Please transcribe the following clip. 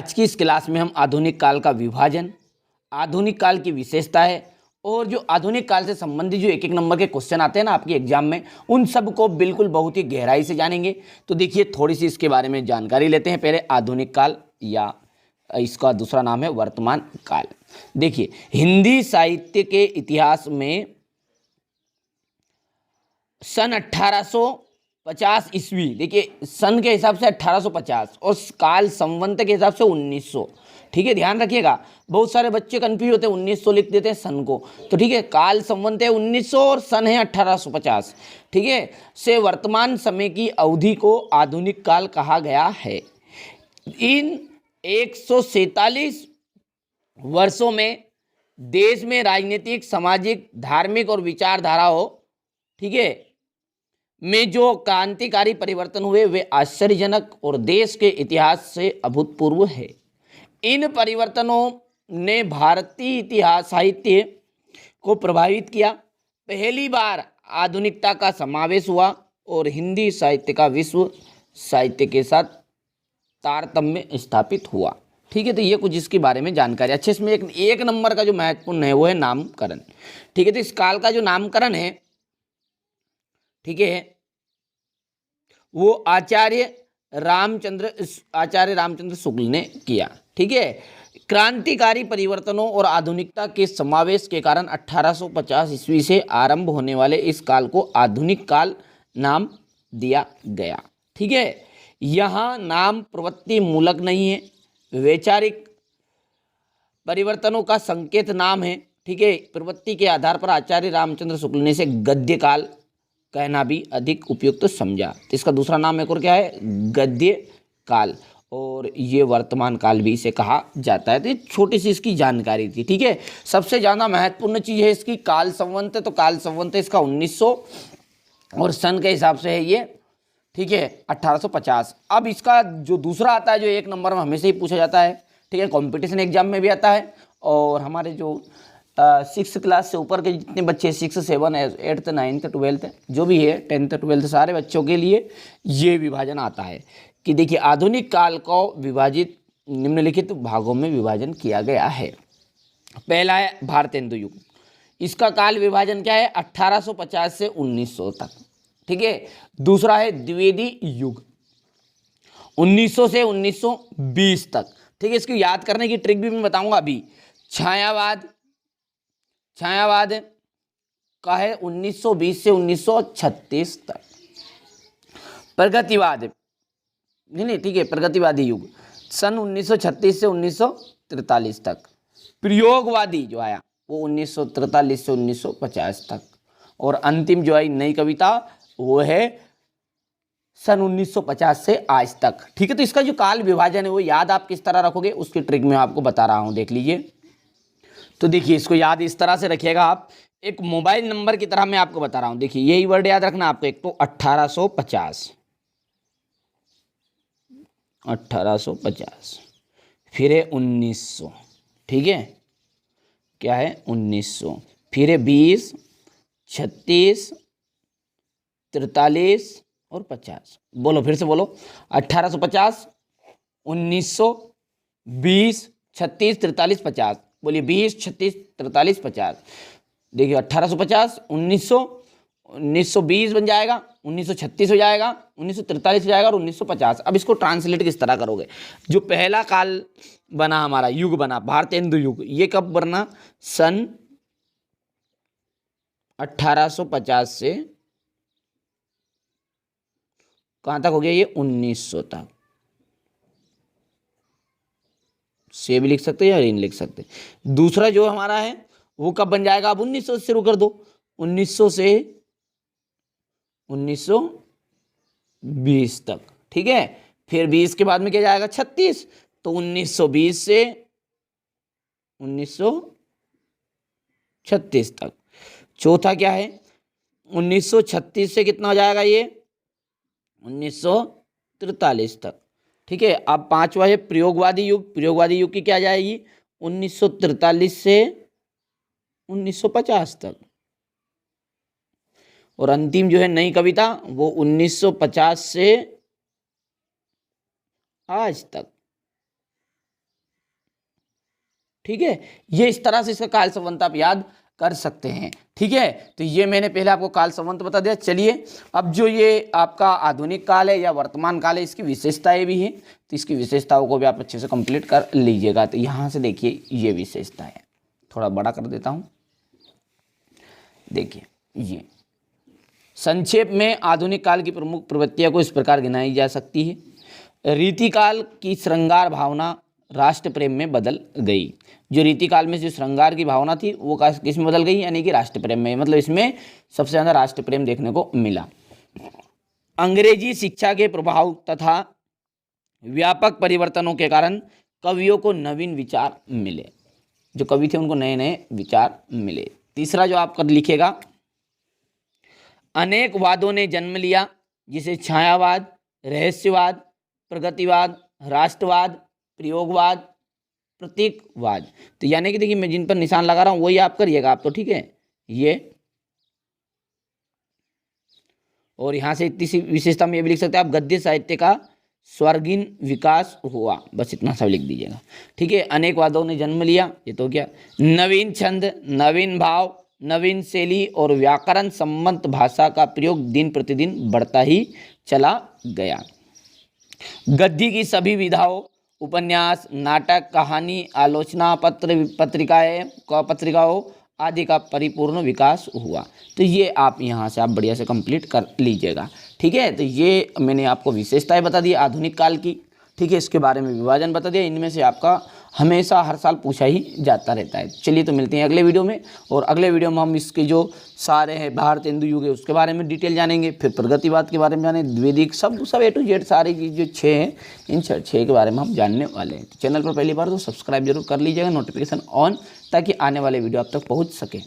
आज की इस क्लास में हम आधुनिक काल का विभाजन, आधुनिक काल की विशेषताएं और जो आधुनिक काल से संबंधित जो एक एक नंबर के क्वेश्चन आते हैं ना आपके एग्जाम में, उन सब को बिल्कुल बहुत ही गहराई से जानेंगे। तो देखिए थोड़ी सी इसके बारे में जानकारी लेते हैं। पहले आधुनिक काल या इसका दूसरा नाम है वर्तमान काल। देखिए हिंदी साहित्य के इतिहास में सन 1850 ईस्वी, देखिए सन के हिसाब से 1850 और काल संवत के हिसाब से 1900। ठीक है, ध्यान रखिएगा, बहुत सारे बच्चे कंफ्यूज होते हैं, 1900 लिख देते हैं सन को। तो ठीक है, काल संवत है 1900 और सन है 1850। ठीक है, से वर्तमान समय की अवधि को आधुनिक काल कहा गया है। इन 147 वर्षों में देश में राजनीतिक, सामाजिक, धार्मिक और विचारधाराओं, ठीक है, में जो क्रांतिकारी परिवर्तन हुए वे आश्चर्यजनक और देश के इतिहास से अभूतपूर्व है। इन परिवर्तनों ने भारतीय इतिहास साहित्य को प्रभावित किया। पहली बार आधुनिकता का समावेश हुआ और हिंदी साहित्य का विश्व साहित्य के साथ तारतम्य स्थापित हुआ। ठीक है, तो ये कुछ इसके बारे में जानकारी। अच्छे, इसमें एक नंबर का जो महत्वपूर्ण है वो है नामकरण। ठीक है, तो इस काल का जो नामकरण है, ठीक है, वो आचार्य रामचंद्र शुक्ल ने किया। ठीक है, क्रांतिकारी परिवर्तनों और आधुनिकता के समावेश के कारण 1850 ईस्वी से आरंभ होने वाले इस काल को आधुनिक काल नाम दिया गया। ठीक है, यहाँ नाम प्रवृत्ति मूलक नहीं है, वैचारिक परिवर्तनों का संकेत नाम है। ठीक है, प्रवृत्ति के आधार पर आचार्य रामचंद्र शुक्ल ने इसे गद्य काल कहना भी अधिक उपयुक्त समझा। तो इसका दूसरा नाम एक और क्या है, गद्य काल, और ये वर्तमान काल भी इसे कहा जाता है। तो छोटी सी इसकी जानकारी थी। ठीक है, सबसे ज़्यादा महत्वपूर्ण चीज़ है इसकी काल संवत। तो काल संवत है इसका 1900 और सन के हिसाब से है ये, ठीक है, 1850। अब इसका जो दूसरा आता है, जो एक नंबर में हमेशा ही पूछा जाता है, ठीक है, कॉम्पिटिशन एग्जाम में भी आता है, और हमारे जो 6 क्लास से ऊपर के जितने बच्चे 6, 7, 8, 9, 12 जो भी है, 10, 12 सारे बच्चों के लिए ये विभाजन आता है कि देखिए आधुनिक काल को विभाजित निम्नलिखित भागों में विभाजन किया गया है। पहला है भारतेंदु युग। इसका काल विभाजन क्या है, 1850 से 1900 तक। ठीक है, दूसरा है द्विवेदी युग, 1900 से 1920 तक। ठीक है, इसकी याद करने की ट्रिक भी मैं बताऊंगा अभी। छायावाद का है 1920 से 1936 तक। प्रगतिवाद, नहीं ठीक है, प्रगतिवादी युग सन 1936 से 1943 तक। प्रयोगवादी जो आया वो 1943 से 1950 तक। और अंतिम जो आई नई कविता वो है सन 1950 से आज तक। ठीक है, तो इसका जो काल विभाजन है वो याद आप किस तरह रखोगे, उसकी ट्रिक मैं आपको बता रहा हूं, देख लीजिए। तो देखिए इसको याद इस तरह से रखिएगा आप, एक मोबाइल नंबर की तरह मैं आपको बता रहा हूं। देखिए यही वर्ड याद रखना आपको। एक तो 1850, फिर है 1900, ठीक है, क्या है 1900, फिर है 20, 36, 43 और 50। बोलो फिर से बोलो, 1850, 1900, 20, 36, 43, 50। बोलिए 20, 36, 43, 50। देखिए 1850, 1900, 1920 बन जाएगा, 1936 हो जाएगा, 1943 हो जाएगा और 1950। अब इसको ट्रांसलेट किस तरह करोगे। जो पहला काल बना हमारा, युग बना भारतेंदु युग, ये कब बना, सन 1850 से कहां तक हो गया ये, 1900 तक। से भी लिख सकते हैं या इन लिख सकते हैं। दूसरा जो हमारा है वो कब बन जाएगा, अब 1900 से शुरू कर दो, 1900 से 1920 तक। ठीक है, फिर 20 के बाद में क्या जाएगा, 36, तो 1920 से 1936 तक। चौथा क्या है, 1936 से कितना हो जाएगा ये, 1943 तक। ठीक है, अब पांचवा है प्रयोगवादी युग। प्रयोगवादी युग की क्या जाएगी, 1943 से 1950 तक। और अंतिम जो है नई कविता वो 1950 से आज तक। ठीक है, ये इस तरह से इसका काल संबंध आप याद कर सकते हैं। ठीक है, तो ये मैंने पहले आपको काल संबंध बता दिया। चलिए अब जो ये आपका आधुनिक काल है या वर्तमान काल है, इसकी विशेषताएं भी हैं, तो इसकी विशेषताओं को भी आप अच्छे से कंप्लीट कर लीजिएगा। तो यहाँ से देखिए ये विशेषता है, थोड़ा बड़ा कर देता हूँ। देखिए ये संक्षेप में आधुनिक काल की प्रमुख प्रवृत्तियों को इस प्रकार गिनाई जा सकती है। रीतिकाल की श्रृंगार भावना राष्ट्र प्रेम में बदल गई। जो रीतिकाल में जो श्रृंगार की भावना थी वो किस में बदल गई, यानी कि राष्ट्र प्रेम में, मतलब इसमें सबसे ज़्यादा राष्ट्र प्रेम देखने को मिला। अंग्रेजी शिक्षा के प्रभाव तथा व्यापक परिवर्तनों के कारण कवियों को नवीन विचार मिले। जो कवि थे उनको नए नए विचार मिले। तीसरा जो आप कर लिखेगा, अनेक वादों ने जन्म लिया, जिसे छायावाद, रहस्यवाद, प्रगतिवाद, राष्ट्रवाद, प्रयोगवाद, प्रतीकवाद। तो यानी कि देखिए मैं जिन पर निशान लगा रहा हूं वही आप करिएगा आप तो, ठीक है। ये और यहां से इतनी सी विशेषता में ये भी लिख सकते हैं आप, गद्य साहित्य का स्वर्गीन विकास हुआ, बस इतना सब लिख दीजिएगा। ठीक है, अनेक वादों ने जन्म लिया, ये तो क्या, नवीन छंद, नवीन भाव, नवीन शैली और व्याकरण संबंध भाषा का प्रयोग दिन प्रतिदिन बढ़ता ही चला गया। गद्य की सभी विधाओं, उपन्यास, नाटक, कहानी, आलोचना पत्र, पत्रिकाओं आदि का परिपूर्ण विकास हुआ। तो ये आप यहाँ से आप बढ़िया से कंप्लीट कर लीजिएगा। ठीक है, तो ये मैंने आपको विशेषताएं बता दी आधुनिक काल की। ठीक है, इसके बारे में विभाजन बता दिया। इनमें से आपका हमेशा हर साल पूछा ही जाता रहता है। चलिए तो मिलते हैं अगले वीडियो में, और अगले वीडियो में हम इसके जो सारे हैं भारत हिंदू युग है उसके बारे में डिटेल जानेंगे, फिर प्रगतिवाद के बारे में जानेंगे, द्विदिक, सब A to Z सारी चीज़ जो 6 हैं, इन 6 के बारे में हम जानने वाले हैं। चैनल पर पहली बार तो सब्सक्राइब जरूर कर लीजिएगा, नोटिफिकेशन ऑन, ताकि आने वाले वीडियो आप तक पहुँच सके।